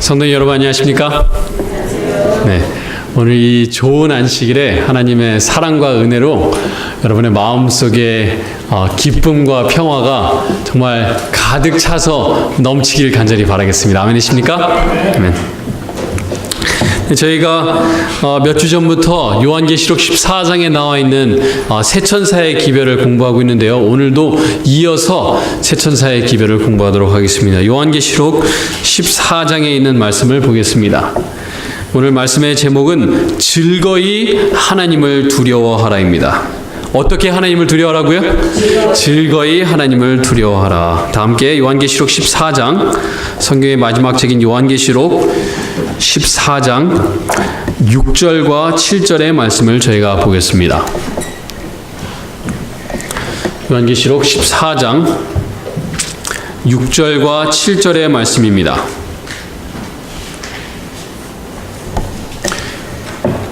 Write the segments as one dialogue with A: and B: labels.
A: 성도 여러분 안녕하십니까? 네, 오늘 이 좋은 안식일에 하나님의 사랑과 은혜로 여러분의 마음속에 기쁨과 평화가 정말 가득 차서 넘치길 간절히 바라겠습니다. 아멘이십니까? 아멘. 저희가 몇 주 전부터 요한계시록 14장에 나와 있는 세 천사의 기별을 공부하고 있는데요. 오늘도 이어서 세 천사의 기별을 공부하도록 하겠습니다. 요한계시록 14장에 있는 말씀을 보겠습니다. 오늘 말씀의 제목은 즐거이 하나님을 두려워하라입니다. 어떻게 하나님을 두려워하라고요? 즐거이 하나님을 두려워하라. 다 함께 요한계시록 14장, 성경의 마지막 책인 요한계시록 14장 6절과 7절의 말씀을 저희가 보겠습니다. 요한계시록 14장 6절과 7절의 말씀입니다.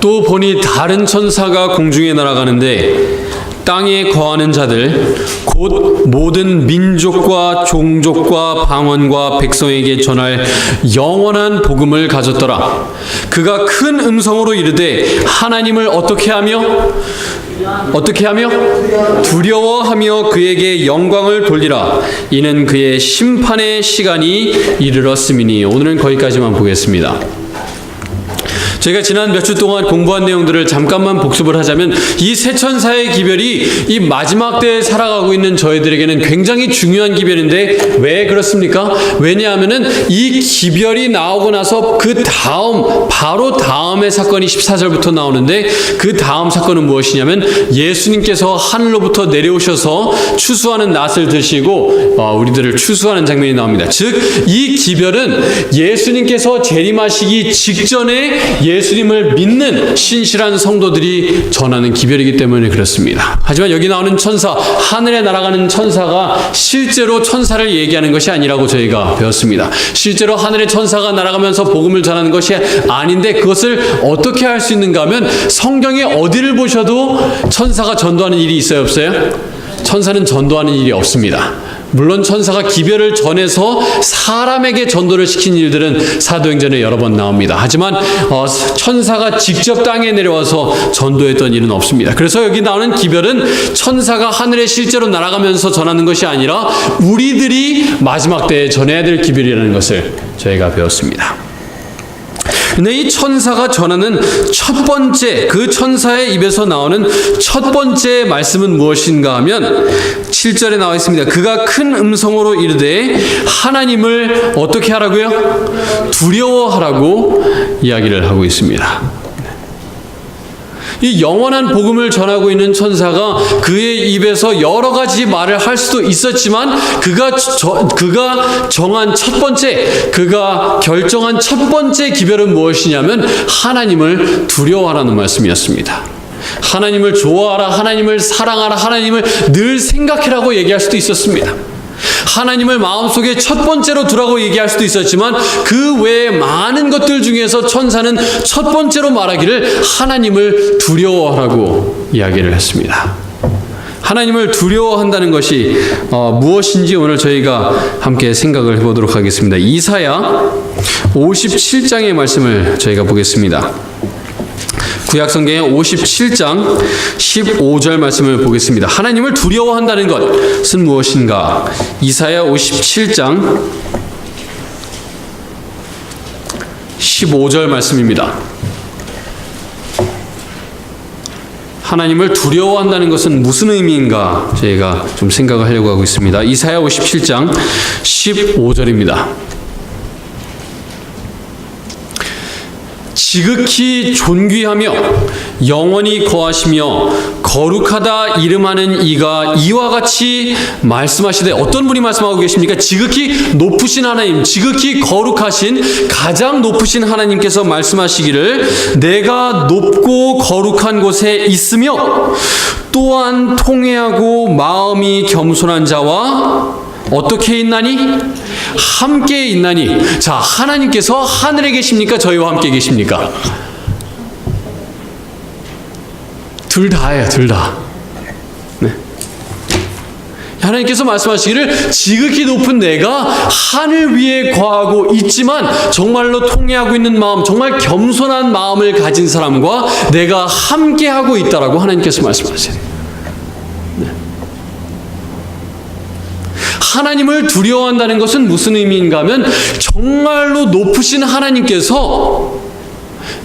A: 또 보니 다른 천사가 공중에 날아가는데 땅에 거하는 자들 곧 모든 민족과 종족과 방언과 백성에게 전할 영원한 복음을 가졌더라. 그가 큰 음성으로 이르되 하나님을 어떻게 하며 두려워하며 그에게 영광을 돌리라. 이는 그의 심판의 시간이 이르렀음이니. 오늘은 거기까지만 보겠습니다. 저희가 지난 몇 주 동안 공부한 내용들을 잠깐만 복습을 하자면 이 세 천사의 기별이 이 마지막 때에 살아가고 있는 저희들에게는 굉장히 중요한 기별인데 왜 그렇습니까? 왜냐하면은 이 기별이 나오고 나서 그 다음 바로 다음의 사건이 14절부터 나오는데 그 다음 사건은 무엇이냐면 예수님께서 하늘로부터 내려오셔서 추수하는 낫을 드시고 우리들을 추수하는 장면이 나옵니다. 즉 이 기별은 예수님께서 재림하시기 직전에 예수님을 믿는 신실한 성도들이 전하는 기별이기 때문에 그렇습니다. 하지만 여기 나오는 천사, 하늘에 날아가는 천사가 실제로 천사를 얘기하는 것이 아니라고 저희가 배웠습니다. 실제로 하늘의 천사가 날아가면서 복음을 전하는 것이 아닌데 그것을 어떻게 할 수 있는가 하면 성경에 어디를 보셔도 천사가 전도하는 일이 있어요, 없어요? 천사는 전도하는 일이 없습니다. 물론 천사가 기별을 전해서 사람에게 전도를 시킨 일들은 사도행전에 여러 번 나옵니다. 하지만 천사가 직접 땅에 내려와서 전도했던 일은 없습니다. 그래서 여기 나오는 기별은 천사가 하늘에 실제로 날아가면서 전하는 것이 아니라 우리들이 마지막 때에 전해야 될 기별이라는 것을 저희가 배웠습니다. 근데 이 천사가 전하는 첫 번째, 그 천사의 입에서 나오는 첫 번째 말씀은 무엇인가 하면 7절에 나와 있습니다. 그가 큰 음성으로 이르되 하나님을 어떻게 하라고요? 두려워하라고 이야기를 하고 있습니다. 이 영원한 복음을 전하고 있는 천사가 그의 입에서 여러 가지 말을 할 수도 있었지만 그가 정한 첫 번째, 그가 결정한 첫 번째 기별은 무엇이냐면 하나님을 두려워하라는 말씀이었습니다. 하나님을 좋아하라, 하나님을 사랑하라, 하나님을 늘 생각해라고 얘기할 수도 있었습니다. 하나님을 마음속에 첫 번째로 두라고 얘기할 수도 있었지만 그 외에 많은 것들 중에서 천사는 첫 번째로 말하기를 하나님을 두려워하라고 이야기를 했습니다. 하나님을 두려워한다는 것이 무엇인지 오늘 저희가 함께 생각을 해보도록 하겠습니다. 이사야 57장의 말씀을 저희가 보겠습니다. 구약성경의 57장 15절 말씀을 보겠습니다. 하나님을 두려워한다는 것은 무엇인가? 이사야 57장 15절 말씀입니다. 하나님을 두려워한다는 것은 무슨 의미인가? 저희가 좀 생각을 하려고 하고 있습니다. 이사야 57장 15절입니다. 지극히 존귀하며 영원히 거하시며 거룩하다 이름하는 이가 이와 같이 말씀하시되, 어떤 분이 말씀하고 계십니까? 지극히 높으신 하나님, 지극히 거룩하신 가장 높으신 하나님께서 말씀하시기를 내가 높고 거룩한 곳에 있으며 또한 통회하고 마음이 겸손한 자와 어떻게 있나니? 함께 있나니. 자, 하나님께서 하늘에 계십니까? 저희와 함께 계십니까? 둘 다예요, 둘 다. 네. 하나님께서 말씀하시기를 지극히 높은 내가 하늘 위에 거하고 있지만 정말로 통회하고 있는 마음, 정말 겸손한 마음을 가진 사람과 내가 함께하고 있다라고 하나님께서 말씀하세요. 네. 하나님을 두려워한다는 것은 무슨 의미인가 하면 정말로 높으신 하나님께서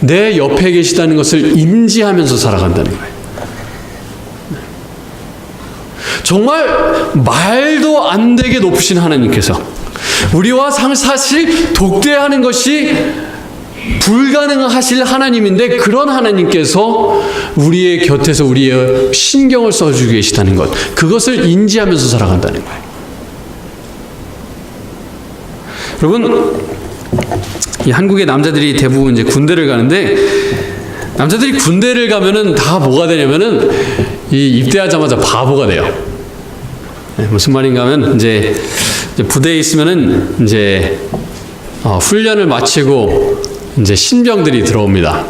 A: 내 옆에 계시다는 것을 인지하면서 살아간다는 거예요. 정말 말도 안 되게 높으신 하나님께서 우리와 사실 독대하는 것이 불가능하실 하나님인데 그런 하나님께서 우리의 곁에서 우리의 신경을 써주고 계시다는 것, 그것을 인지하면서 살아간다는 거예요. 여러분, 이 한국의 남자들이 대부분 이제 군대를 가는데 남자들이 군대를 가면은 다 뭐가 되냐면은 이 입대하자마자 바보가 돼요. 네, 무슨 말인가 하면 이제 부대에 있으면은 이제 훈련을 마치고 이제 신병들이 들어옵니다.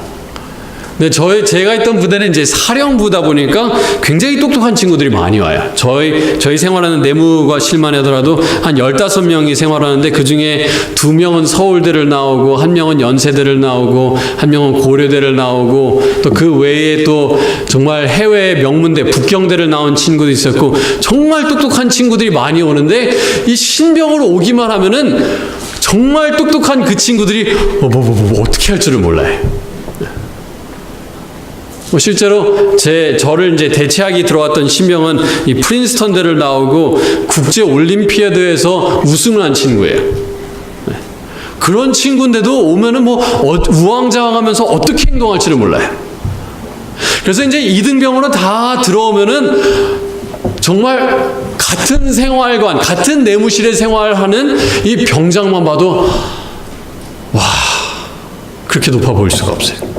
A: 근데 제가 있던 부대는 이제 사령부다 보니까 굉장히 똑똑한 친구들이 많이 와요. 저희 생활하는 내무과 실만 하더라도 한 15명이 생활하는데 그 중에 2명은 서울대를 나오고, 1명은 연세대를 나오고, 1명은 고려대를 나오고, 또 그 외에 또 정말 해외 명문대, 북경대를 나온 친구도 있었고, 정말 똑똑한 친구들이 많이 오는데 이 신병으로 오기만 하면은 정말 똑똑한 그 친구들이 어떻게 할 줄을 몰라요. 실제로 저를 이제 대체하기 들어왔던 신병은 이 프린스턴대를 나오고 국제 올림피아드에서 우승을 한 친구예요. 그런 친구인데도 오면은 우왕좌왕하면서 어떻게 행동할지를 몰라요. 그래서 이제 2등병으로 다 들어오면은 정말 같은 생활관, 같은 내무실에 생활하는 이 병장만 봐도 와, 그렇게 높아 보일 수가 없어요.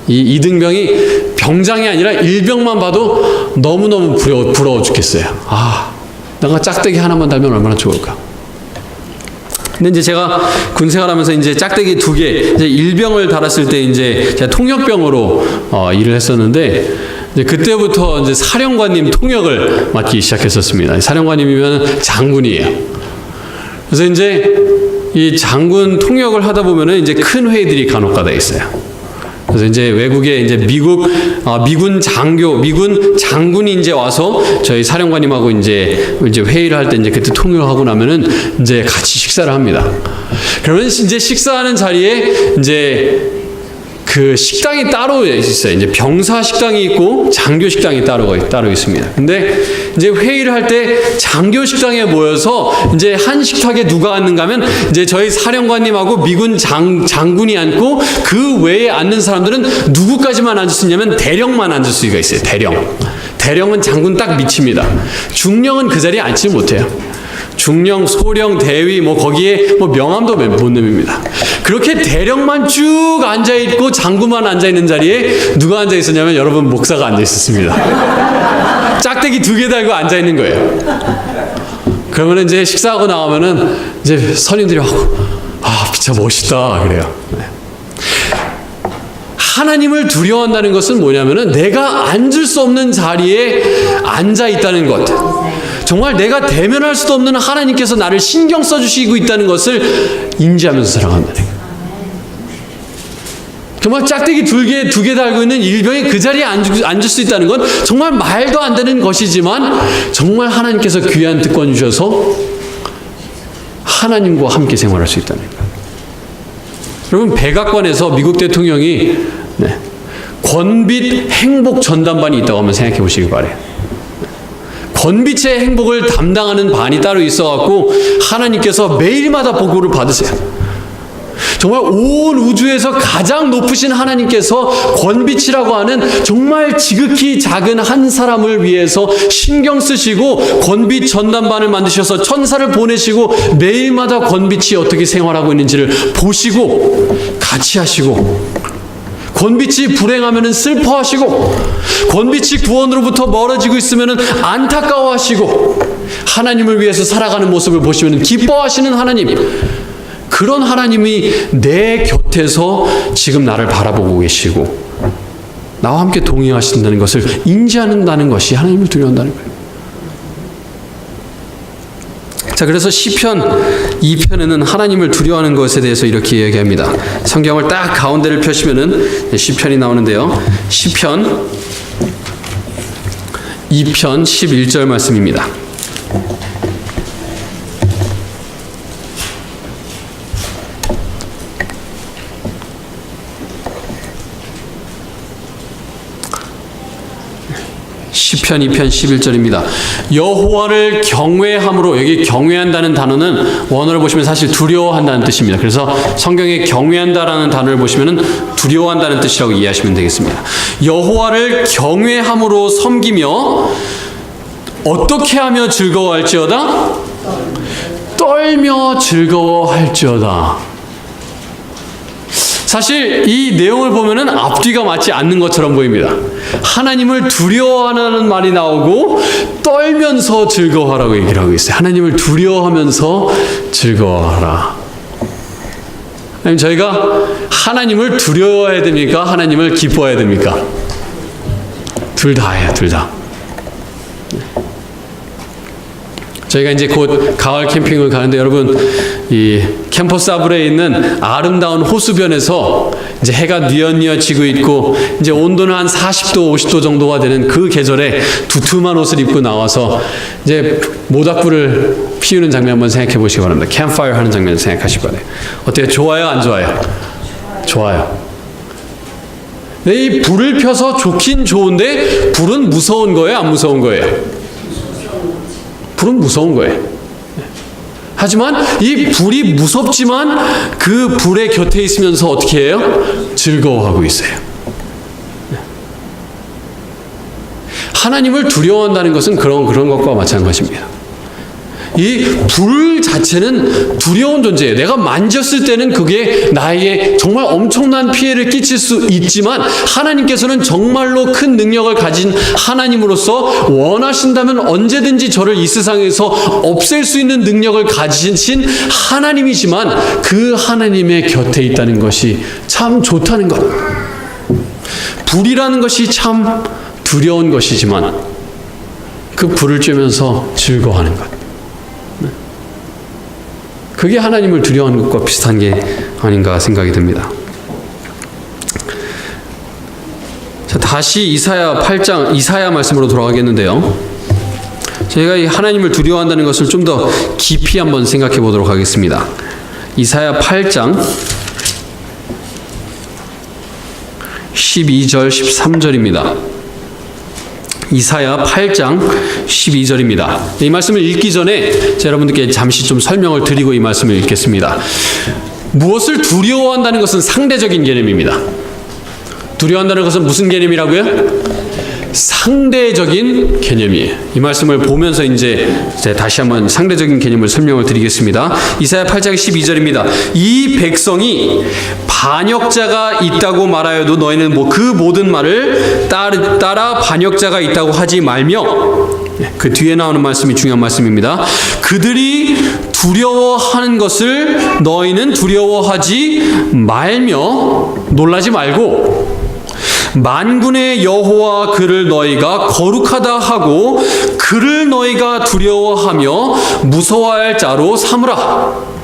A: 이 2등병이 병장이 아니라 일병만 봐도 너무너무 부러워 죽겠어요. 내가 짝대기 하나만 달면 얼마나 좋을까. 근데 이제 제가 군 생활하면서 이제 짝대기 2개, 이제 일병을 달았을 때 이제 제가 통역병으로 일을 했었는데, 이제 그때부터 이제 사령관님 통역을 맡기 시작했었습니다. 사령관님이면 장군이에요. 그래서 이제 이 장군 통역을 하다 보면은 이제 큰 회의들이 간혹가다 있어요. 그래서 이제 외국에 이제 미군 장군이 이제 와서 저희 사령관님하고 이제 회의를 할 때 이제 그때 통역을 하고 나면은 이제 같이 식사를 합니다. 그러면 이제 식사하는 자리에 이제 그 식당이 따로 있어요. 이제 병사 식당이 있고 장교 식당이 따로 있습니다. 근데 이제 회의를 할 때 장교 식당에 모여서 이제 한 식탁에 누가 앉는가 하면 이제 저희 사령관님하고 미군 장군이 앉고 그 외에 앉는 사람들은 누구까지만 앉을 수 있냐면 대령만 앉을 수가 있어요. 대령은 장군 딱 밑입니다. 중령은 그 자리에 앉지 못해요. 중령, 소령, 대위 거기에 명함도 못 내밉니다. 그렇게 대령만 쭉 앉아있고 장군만 앉아있는 자리에 누가 앉아있었냐면 여러분 목사가 앉아있었습니다. 짝대기 2개 달고 앉아있는 거예요. 그러면 이제 식사하고 나오면은 이제 선임들이 하고 진짜 멋있다 그래요. 하나님을 두려워한다는 것은 뭐냐면은 내가 앉을 수 없는 자리에 앉아있다는 것, 정말 내가 대면할 수도 없는 하나님께서 나를 신경 써주시고 있다는 것을 인지하면서 살아간다는 거예요. 정말 짝대기 2개 달고 있는 일병이 그 자리에 앉을 수 있다는 건 정말 말도 안 되는 것이지만 정말 하나님께서 귀한 특권 주셔서 하나님과 함께 생활할 수 있다는 거예요. 여러분, 백악관에서 미국 대통령이 권빛 행복 전담반이 있다고 한번 생각해 보시기 바래요. 권빛의 행복을 담당하는 반이 따로 있어갖고 하나님께서 매일마다 보고를 받으세요. 정말 온 우주에서 가장 높으신 하나님께서 권빛이라고 하는 정말 지극히 작은 한 사람을 위해서 신경 쓰시고 권빛 전담반을 만드셔서 천사를 보내시고 매일마다 권빛이 어떻게 생활하고 있는지를 보시고 같이 하시고, 권빛이 불행하면 슬퍼하시고, 권빛이 구원으로부터 멀어지고 있으면 안타까워하시고, 하나님을 위해서 살아가는 모습을 보시면 기뻐하시는 하나님, 그런 하나님이 내 곁에서 지금 나를 바라보고 계시고 나와 함께 동행하신다는 것을 인지한다는 것이 하나님을 두려워한다는 거예요. 자, 그래서 시편 2편에는 하나님을 두려워하는 것에 대해서 이렇게 이야기합니다. 성경을 딱 가운데를 펴시면은 시편이 나오는데요. 시편 2편 11절 말씀입니다. 시편 2편 11절입니다. 여호와를 경외함으로, 여기 경외한다는 단어는 원어를 보시면 사실 두려워한다는 뜻입니다. 그래서 성경에 경외한다라는 단어를 보시면 두려워한다는 뜻이라고 이해하시면 되겠습니다. 여호와를 경외함으로 섬기며 어떻게 하며 즐거워할지어다? 떨며 즐거워할지어다. 사실 이 내용을 보면은 앞뒤가 맞지 않는 것처럼 보입니다. 하나님을 두려워하는 말이 나오고 떨면서 즐거워하라고 얘기를 하고 있어요. 하나님을 두려워하면서 즐거워하라. 아니면 저희가 하나님을 두려워해야 됩니까? 하나님을 기뻐해야 됩니까? 둘 다예요, 둘 다. 저희가 이제 곧 가을 캠핑을 가는데 여러분, 이 캠퍼스 아브레에 있는 아름다운 호수변에서 이제 해가 뉘엿뉘엿 지고 있고 이제 온도는 한 40도, 50도 정도가 되는 그 계절에 두툼한 옷을 입고 나와서 이제 모닥불을 피우는 장면 한번 생각해 보시기 바랍니다. 캠파이어 하는 장면 생각하시기 바랍니다. 어때요? 좋아요? 안 좋아요? 좋아요. 네, 이 불을 펴서 좋긴 좋은데 불은 무서운 거예요? 안 무서운 거예요? 불은 무서운 거예요. 하지만 이 불이 무섭지만 그 불의 곁에 있으면서 어떻게 해요? 즐거워하고 있어요. 하나님을 두려워한다는 것은 그런 것과 마찬가지입니다. 이 불 자체는 두려운 존재예요. 내가 만졌을 때는 그게 나에게 정말 엄청난 피해를 끼칠 수 있지만 하나님께서는 정말로 큰 능력을 가진 하나님으로서 원하신다면 언제든지 저를 이 세상에서 없앨 수 있는 능력을 가지신 하나님이지만 그 하나님의 곁에 있다는 것이 참 좋다는 것. 불이라는 것이 참 두려운 것이지만 그 불을 쬐면서 즐거워하는 것. 그게 하나님을 두려워하는 것과 비슷한 게 아닌가 생각이 듭니다. 자, 다시 이사야 8장, 이사야 말씀으로 돌아가겠는데요. 저희가 이 하나님을 두려워한다는 것을 좀 더 깊이 한번 생각해 보도록 하겠습니다. 이사야 8장 12절 13절입니다. 이사야 8장 12절입니다. 이 말씀을 읽기 전에 제가 여러분들께 잠시 좀 설명을 드리고 이 말씀을 읽겠습니다. 무엇을 두려워한다는 것은 상대적인 개념입니다. 두려워한다는 것은 무슨 개념이라고요? 상대적인 개념이에요. 이 말씀을 보면서 이제 다시 한번 상대적인 개념을 설명을 드리겠습니다. 이사야 8장 12절입니다. 이 백성이 반역자가 있다고 말하여도 너희는 그 모든 말을 따라 반역자가 있다고 하지 말며, 그 뒤에 나오는 말씀이 중요한 말씀입니다. 그들이 두려워하는 것을 너희는 두려워하지 말며 놀라지 말고 만군의 여호와 그를 너희가 거룩하다 하고 그를 너희가 두려워하며 무서워할 자로 삼으라.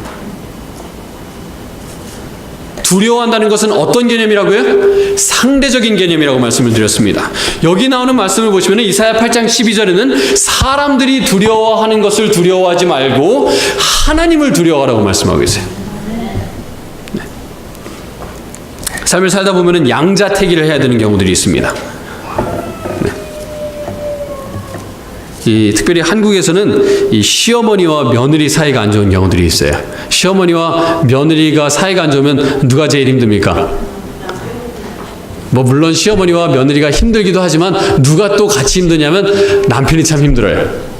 A: 두려워한다는 것은 어떤 개념이라고요? 상대적인 개념이라고 말씀을 드렸습니다. 여기 나오는 말씀을 보시면 이사야 8장 12절에는 사람들이 두려워하는 것을 두려워하지 말고 하나님을 두려워하라고 말씀하고 있어요. 삶을 살다 보면은 양자택일을 해야 되는 경우들이 있습니다. 특별히 한국에서는 이 시어머니와 며느리 사이가 안 좋은 경우들이 있어요. 시어머니와 며느리가 사이가 안 좋으면 누가 제일 힘듭니까? 물론 시어머니와 며느리가 힘들기도 하지만 누가 또 같이 힘드냐면 남편이 참 힘들어요.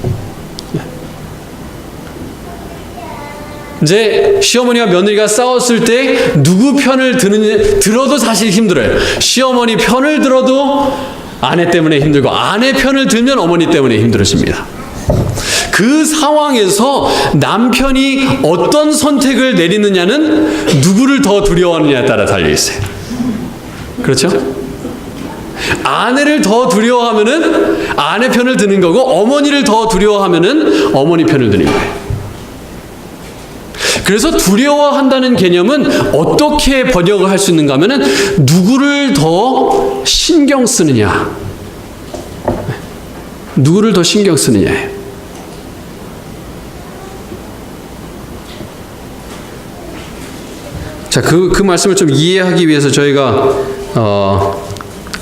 A: 이제 시어머니와 며느리가 싸웠을 때 누구 편을 들어도 사실 힘들어요. 시어머니 편을 들어도 아내 때문에 힘들고 아내 편을 들면 어머니 때문에 힘들어집니다. 그 상황에서 남편이 어떤 선택을 내리느냐는 누구를 더 두려워하느냐에 따라 달려있어요. 그렇죠? 아내를 더 두려워하면은 아내 편을 드는 거고 어머니를 더 두려워하면은 어머니 편을 드는 거예요. 그래서 두려워한다는 개념은 어떻게 번역을 할 수 있는가 하면은 누구를 더 신경 쓰느냐. 누구를 더 신경 쓰느냐예요. 자, 그 말씀을 좀 이해하기 위해서 저희가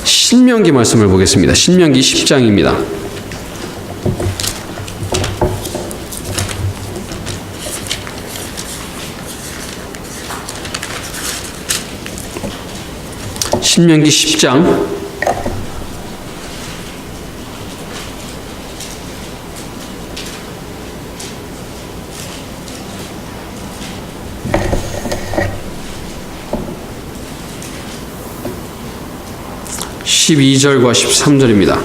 A: 신명기 말씀을 보겠습니다. 신명기 10장입니다. 신명기 10장 12절과 13절입니다.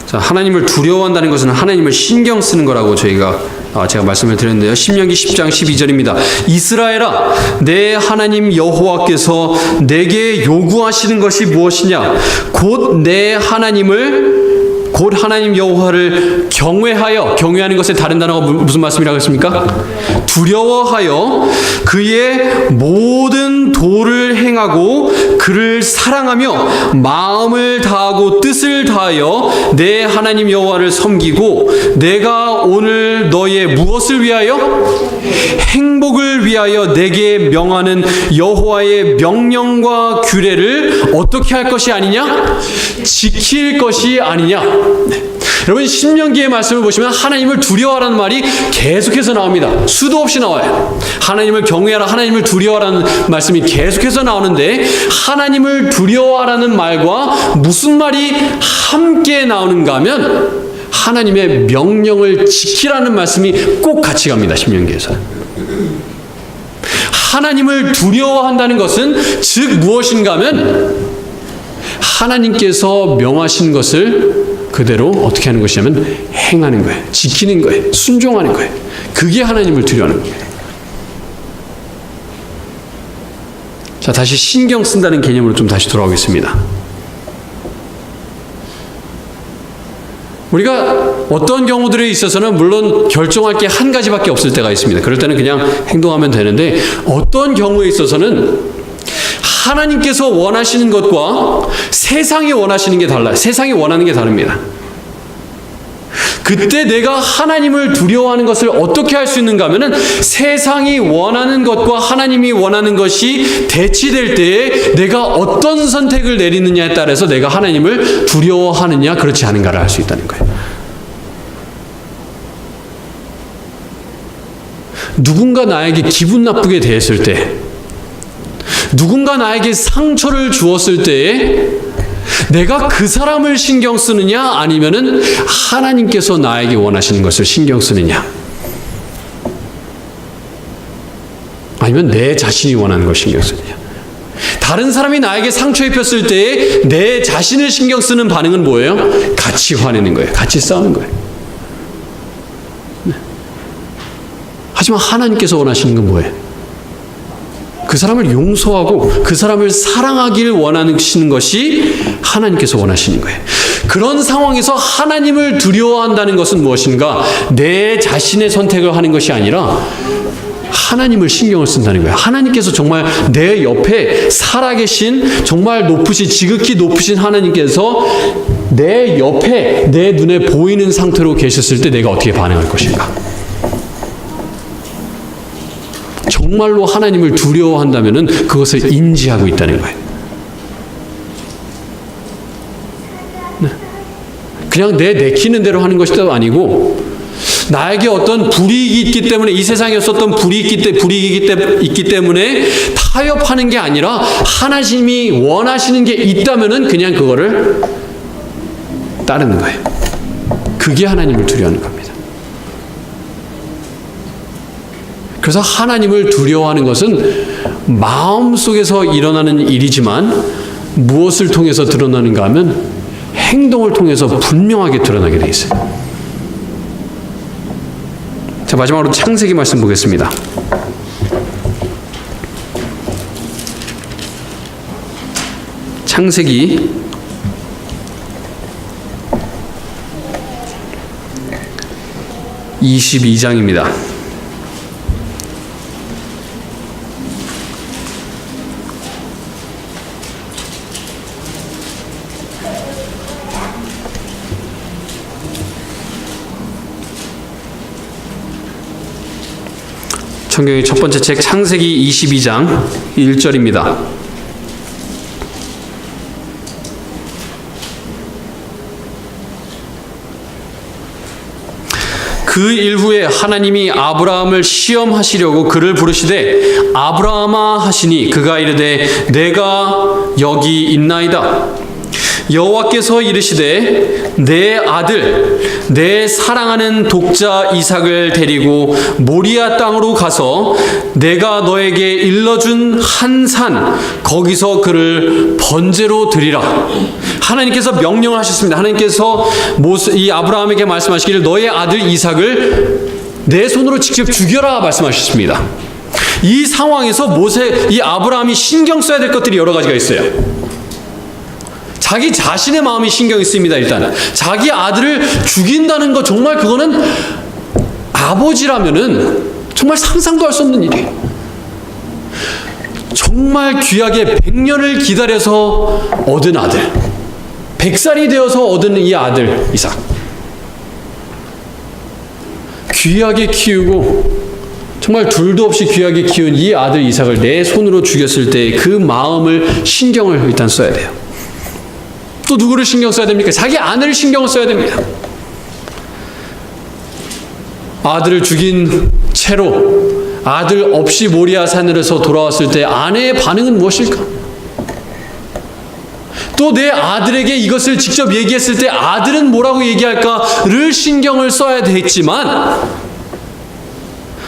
A: 자, 하나님을 두려워한다는 것은 하나님을 신경 쓰는 거라고 제가 말씀을 드렸는데요. 신명기 10장 12절입니다. 이스라엘아, 내 하나님 여호와께서 내게 요구하시는 것이 무엇이냐? 곧 하나님 여호와를 경외하는 것의 다른 단어가 무슨 말씀이라고 했습니까? 두려워하여 그의 모든 도를 행하고 그를 사랑하며 마음을 다하고 뜻을 다하여 내 하나님 여호와를 섬기고 내가 오늘 너의 무엇을 위하여? 행복을 위하여 내게 명하는 여호와의 명령과 규례를 어떻게 할 것이 아니냐? 지킬 것이 아니냐? 네. 여러분, 신명기의 말씀을 보시면 하나님을 두려워하라는 말이 계속해서 나옵니다. 수도 없이 나와요. 하나님을 경외하라, 하나님을 두려워하라는 말씀이 계속해서 나오는데, 하나님을 두려워하라는 말과 무슨 말이 함께 나오는가 하면 하나님의 명령을 지키라는 말씀이 꼭 같이 갑니다. 신명기에서. 하나님을 두려워한다는 것은 즉 무엇인가 하면 하나님께서 명하신 것을 그대로 어떻게 하는 것이냐면 행하는 거예요. 지키는 거예요. 순종하는 거예요. 그게 하나님을 두려워하는 거예요. 자, 다시 신경 쓴다는 개념으로 좀 다시 돌아오겠습니다. 우리가 어떤 경우들에 있어서는 물론 결정할 게 한 가지밖에 없을 때가 있습니다. 그럴 때는 그냥 행동하면 되는데, 어떤 경우에 있어서는 하나님께서 원하시는 것과 세상이 원하시는 게 달라요. 세상이 원하는 게 다릅니다. 그때 내가 하나님을 두려워하는 것을 어떻게 할 수 있는가 하면은 세상이 원하는 것과 하나님이 원하는 것이 대치될 때에 내가 어떤 선택을 내리느냐에 따라서 내가 하나님을 두려워하느냐 그렇지 않은가를 알 수 있다는 거예요. 누군가 나에게 기분 나쁘게 대했을 때, 누군가 나에게 상처를 주었을 때에 내가 그 사람을 신경 쓰느냐 아니면은 하나님께서 나에게 원하시는 것을 신경 쓰느냐, 아니면 내 자신이 원하는 것을 신경 쓰느냐. 다른 사람이 나에게 상처 입혔을 때에 내 자신을 신경 쓰는 반응은 뭐예요? 같이 화내는 거예요. 같이 싸우는 거예요. 네. 하지만 하나님께서 원하시는 건 뭐예요? 그 사람을 용서하고 그 사람을 사랑하기를 원하시는 것이 하나님께서 원하시는 거예요. 그런 상황에서 하나님을 두려워한다는 것은 무엇인가? 내 자신의 선택을 하는 것이 아니라 하나님을 신경을 쓴다는 거예요. 하나님께서 정말 내 옆에 살아계신, 정말 지극히 높으신 하나님께서 내 옆에 내 눈에 보이는 상태로 계셨을 때 내가 어떻게 반응할 것인가? 정말로 하나님을 두려워한다면은 그것을 인지하고 있다는 거예요. 네. 그냥 내키는 대로 하는 것이 아니고, 나에게 어떤 불이익이 있기 때문에, 이 세상에 없었던 불이익이 있기 때문에 타협하는 게 아니라 하나님이 원하시는 게 있다면은 그냥 그거를 따르는 거예요. 그게 하나님을 두려워하는 겁니다. 그래서 하나님을 두려워하는 것은 마음속에서 일어나는 일이지만 무엇을 통해서 드러나는가 하면 행동을 통해서 분명하게 드러나게 되어 있어요. 자, 마지막으로 창세기 말씀 보겠습니다. 창세기 22장입니다. 성경의 첫 번째 책 창세기 22장 1절입니다. 그 일 후에 하나님이 아브라함을 시험하시려고 그를 부르시되 아브라함아 하시니 그가 이르되 내가 여기 있나이다. 여호와께서 이르시되 내 아들 내 사랑하는 독자 이삭을 데리고 모리아 땅으로 가서 내가 너에게 일러준 한 산 거기서 그를 번제로 드리라. 하나님께서 명령을 하셨습니다. 하나님께서 이 아브라함에게 말씀하시기를 너의 아들 이삭을 내 손으로 직접 죽여라 말씀하셨습니다. 이 상황에서 이 아브라함이 신경 써야 될 것들이 여러 가지가 있어요. 자기 자신의 마음이 신경이 쓰입니다. 일단 자기 아들을 죽인다는 거 정말 그거는 아버지라면은 정말 상상도 할 수 없는 일이에요. 정말 귀하게 100년을 기다려서 얻은 아들, 100살이 되어서 얻은 이 아들 이삭, 귀하게 키우고 정말 둘도 없이 귀하게 키운 이 아들 이삭을 내 손으로 죽였을 때 그 마음을 신경을 일단 써야 돼요. 또 누구를 신경 써야 됩니까? 자기 아내를 신경을 써야 됩니다. 아들을 죽인 채로 아들 없이 모리아 산에서 돌아왔을 때 아내의 반응은 무엇일까? 또 내 아들에게 이것을 직접 얘기했을 때 아들은 뭐라고 얘기할까를 신경을 써야 되겠지만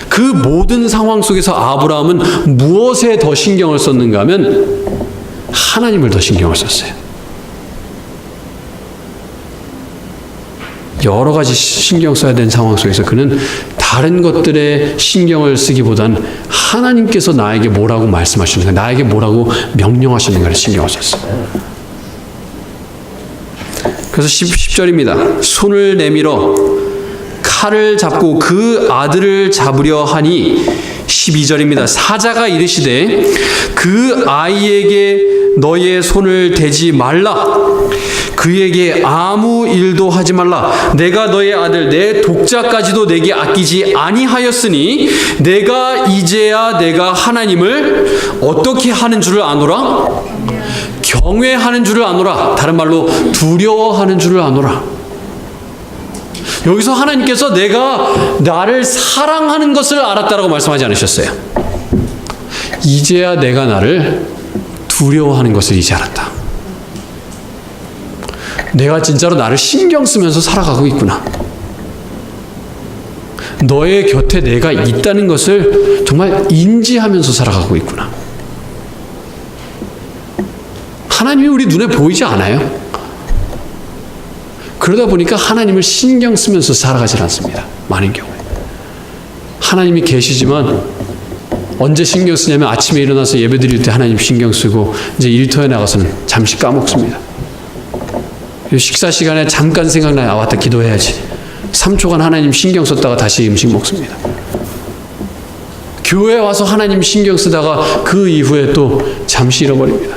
A: 그 모든 상황 속에서 아브라함은 무엇에 더 신경을 썼는가 하면 하나님을 더 신경을 썼어요. 여러 가지 신경 써야 되는 상황 속에서 그는 다른 것들에 신경을 쓰기보단 하나님께서 나에게 뭐라고 말씀하시는가, 나에게 뭐라고 명령하시는가를 신경을 썼어요. 그래서 10절입니다. 손을 내밀어 칼을 잡고 그 아들을 잡으려 하니 12절입니다. 사자가 이르시되 그 아이에게 너의 손을 대지 말라. 그에게 아무 일도 하지 말라. 내가 너의 아들 내 독자까지도 내게 아끼지 아니하였으니 내가 이제야 내가 하나님을 어떻게 하는 줄을 아노라? 경외하는 줄을 아노라. 다른 말로 두려워하는 줄을 아노라. 여기서 하나님께서 내가 나를 사랑하는 것을 알았다라고 말씀하지 않으셨어요. 이제야 내가 나를 두려워하는 것을 이제 알았다. 내가 진짜로 나를 신경 쓰면서 살아가고 있구나. 너의 곁에 내가 있다는 것을 정말 인지하면서 살아가고 있구나. 하나님이 우리 눈에 보이지 않아요. 그러다 보니까 하나님을 신경 쓰면서 살아가지 않습니다. 많은 경우에. 하나님이 계시지만 언제 신경 쓰냐면 아침에 일어나서 예배 드릴 때 하나님 신경 쓰고 이제 일터에 나가서는 잠시 까먹습니다. 식사 시간에 잠깐 생각나요. 아, 왔다 기도해야지. 3초간 하나님 신경 썼다가 다시 음식 먹습니다. 교회에 와서 하나님 신경 쓰다가 그 이후에 또 잠시 잃어버립니다.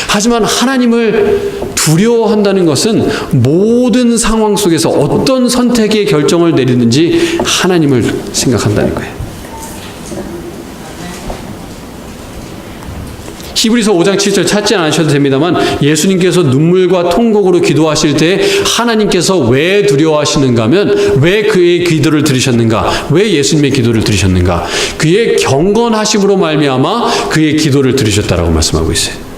A: 하지만 하나님을 두려워한다는 것은 모든 상황 속에서 어떤 선택의 결정을 내리는지 하나님을 생각한다는 거예요. 히브리서 5장 7절 찾지 않으셔도 됩니다만 예수님께서 눈물과 통곡으로 기도하실 때 하나님께서 왜 두려워하시는가 하면 왜 그의 기도를 들으셨는가? 왜 예수님의 기도를 들으셨는가? 그의 경건하심으로 말미암아 그의 기도를 들으셨다라고 말씀하고 있어요.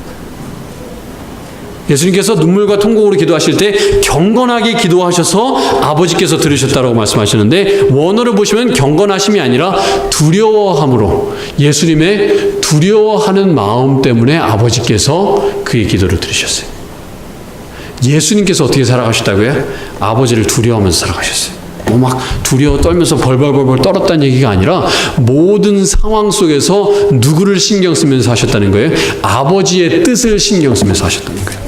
A: 예수님께서 눈물과 통곡으로 기도하실 때 경건하게 기도하셔서 아버지께서 들으셨다고 말씀하시는데 원어를 보시면 경건하심이 아니라 두려워함으로 예수님의 두려워하는 마음 때문에 아버지께서 그의 기도를 들으셨어요. 예수님께서 어떻게 살아가셨다고요? 아버지를 두려워하면서 살아가셨어요. 막 두려워 떨면서 벌벌벌벌 떨었다는 얘기가 아니라 모든 상황 속에서 누구를 신경 쓰면서 하셨다는 거예요? 아버지의 뜻을 신경 쓰면서 하셨다는 거예요.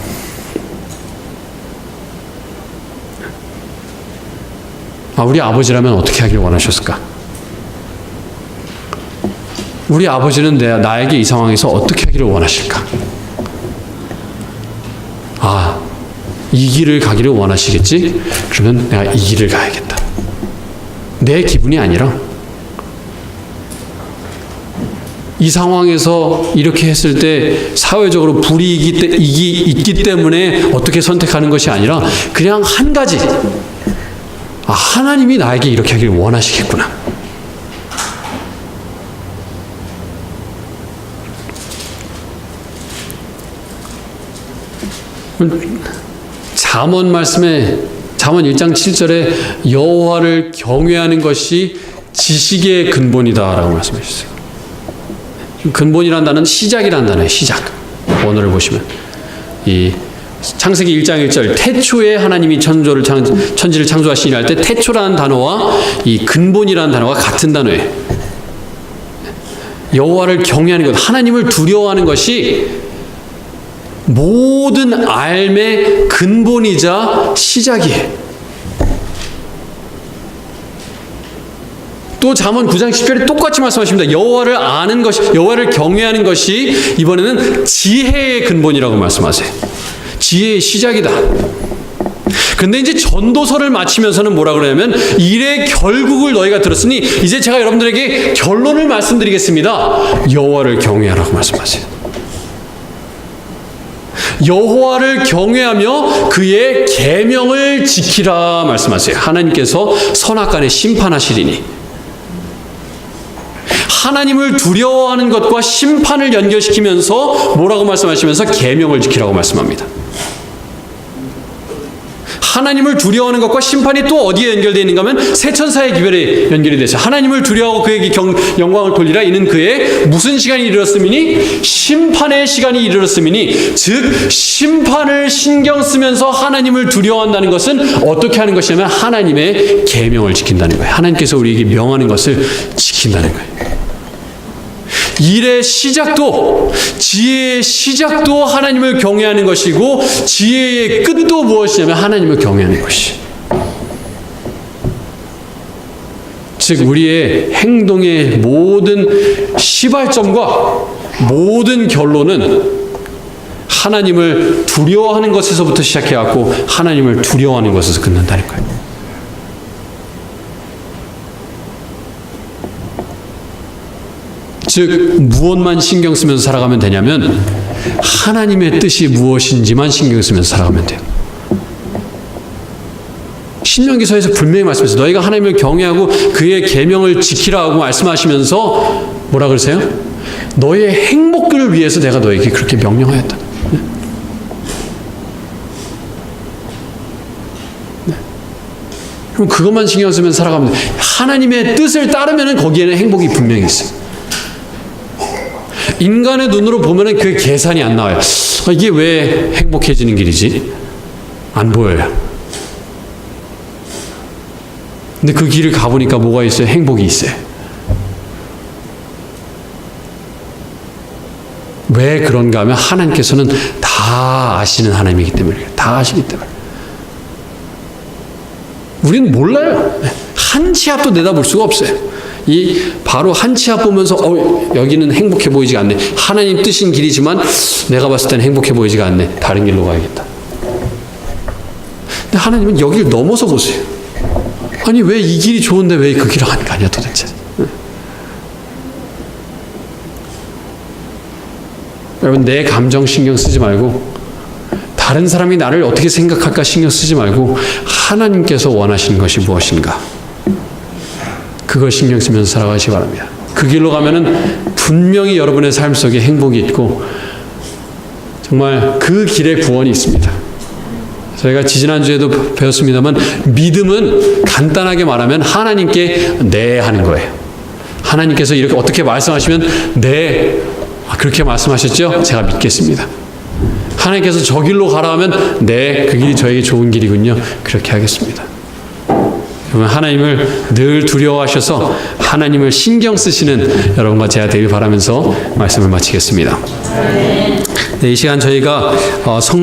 A: 우리 아버지라면 어떻게 하길 원하셨을까? 우리 아버지는 나에게 이 상황에서 어떻게 하기를 원하실까? 이 길을 가기를 원하시겠지? 그러면 내가 이 길을 가야겠다. 내 기분이 아니라 이 상황에서 이렇게 했을 때 사회적으로 불이익이 있기 때문에 어떻게 선택하는 것이 아니라 그냥 한 가지, 하나님이 나에게 이렇게 하기를 원하시겠구나. 잠언 말씀에 잠언 1장 7절에 여호와를 경외하는 것이 지식의 근본이다라고 말씀해 주셨어요. 근본이란 단어는 시작이란 단어예요. 시작. 원어를 보시면 이 창세기 1장 1절 태초에 하나님이 천지를 창조하시니 할 때 태초라는 단어와 이 근본이라는 단어가 같은 단어예요. 여호와를 경외하는 것, 하나님을 두려워하는 것이 모든 삶의 근본이자 시작이에요. 또 잠언 9장 10절에 똑같이 말씀하십니다. 여호와를 아는 것이, 여호와를 경외하는 것이 이번에는 지혜의 근본이라고 말씀하세요. 지혜의 시작이다. 근데 이제 전도서를 마치면서는 뭐라 그러냐면 일의 결국을 너희가 들었으니 이제 제가 여러분들에게 결론을 말씀드리겠습니다. 여호와를 경외하라고 말씀하세요. 여호와를 경외하며 그의 계명을 지키라 말씀하세요. 하나님께서 선악간에 심판하시리니. 하나님을 두려워하는 것과 심판을 연결시키면서 뭐라고 말씀하시면서 계명을 지키라고 말씀합니다. 하나님을 두려워하는 것과 심판이 또 어디에 연결되어 있는가 하면 새 천사의 기별에 연결이 되죠. 하나님을 두려워하고 그에게 영광을 돌리라. 이는 그의 무슨 시간이 이르렀음이니? 심판의 시간이 이르렀음이니. 즉 심판을 신경 쓰면서 하나님을 두려워한다는 것은 어떻게 하는 것이냐면 하나님의 계명을 지킨다는 거예요. 하나님께서 우리에게 명하는 것을 지킨다는 거예요. 일의 시작도, 지혜의 시작도 하나님을 경외하는 것이고 지혜의 끝도 무엇이냐면 하나님을 경외하는 것이. 즉 우리의 행동의 모든 시발점과 모든 결론은 하나님을 두려워하는 것에서부터 시작해갖고 하나님을 두려워하는 것에서 끝난다는 거예요. 즉 무엇만 신경 쓰면서 살아가면 되냐면 하나님의 뜻이 무엇인지만 신경 쓰면서 살아가면 돼요. 신명기서에서 분명히 말씀했어요. 너희가 하나님을 경외하고 그의 계명을 지키라고 말씀하시면서 뭐라 그러세요? 너의 행복을 위해서 내가 너에게 그렇게 명령하였다. 그럼 그것만 신경 쓰면서 살아가면 돼요. 하나님의 뜻을 따르면 거기에는 행복이 분명히 있어요. 인간의 눈으로 보면은 그 계산이 안 나와요. 이게 왜 행복해지는 길이지? 안 보여요. 근데 그 길을 가보니까 뭐가 있어요? 행복이 있어요. 왜 그런가 하면 하나님께서는 다 아시는 하나님이기 때문에, 다 아시기 때문에. 우리는 몰라요. 한 치 앞도 내다볼 수가 없어요. 바로 한 치 앞 보면서 여기는 행복해 보이지가 않네. 하나님 뜻인 길이지만 내가 봤을 때는 행복해 보이지가 않네. 다른 길로 가야겠다. 근데 하나님은 여기를 넘어서 보세요. 아니 왜 이 길이 좋은데 왜 그 길을 안 가냐 도대체. 여러분 내 감정 신경 쓰지 말고 다른 사람이 나를 어떻게 생각할까 신경 쓰지 말고 하나님께서 원하시는 것이 무엇인가 그걸 신경 쓰면서 살아가시기 바랍니다. 그 길로 가면은 분명히 여러분의 삶 속에 행복이 있고 정말 그 길에 구원이 있습니다. 저희가 지지난주에도 배웠습니다만 믿음은 간단하게 말하면 하나님께 네 하는 거예요. 하나님께서 이렇게 어떻게 말씀하시면 네, 그렇게 말씀하셨죠? 제가 믿겠습니다. 하나님께서 저 길로 가라 하면 네, 그 길이 저에게 좋은 길이군요. 그렇게 하겠습니다. 하나님을 늘 두려워하셔서 하나님을 신경 쓰시는 여러분과 제가 되길 바라면서 말씀을 마치겠습니다. 네, 이 시간 저희가 성만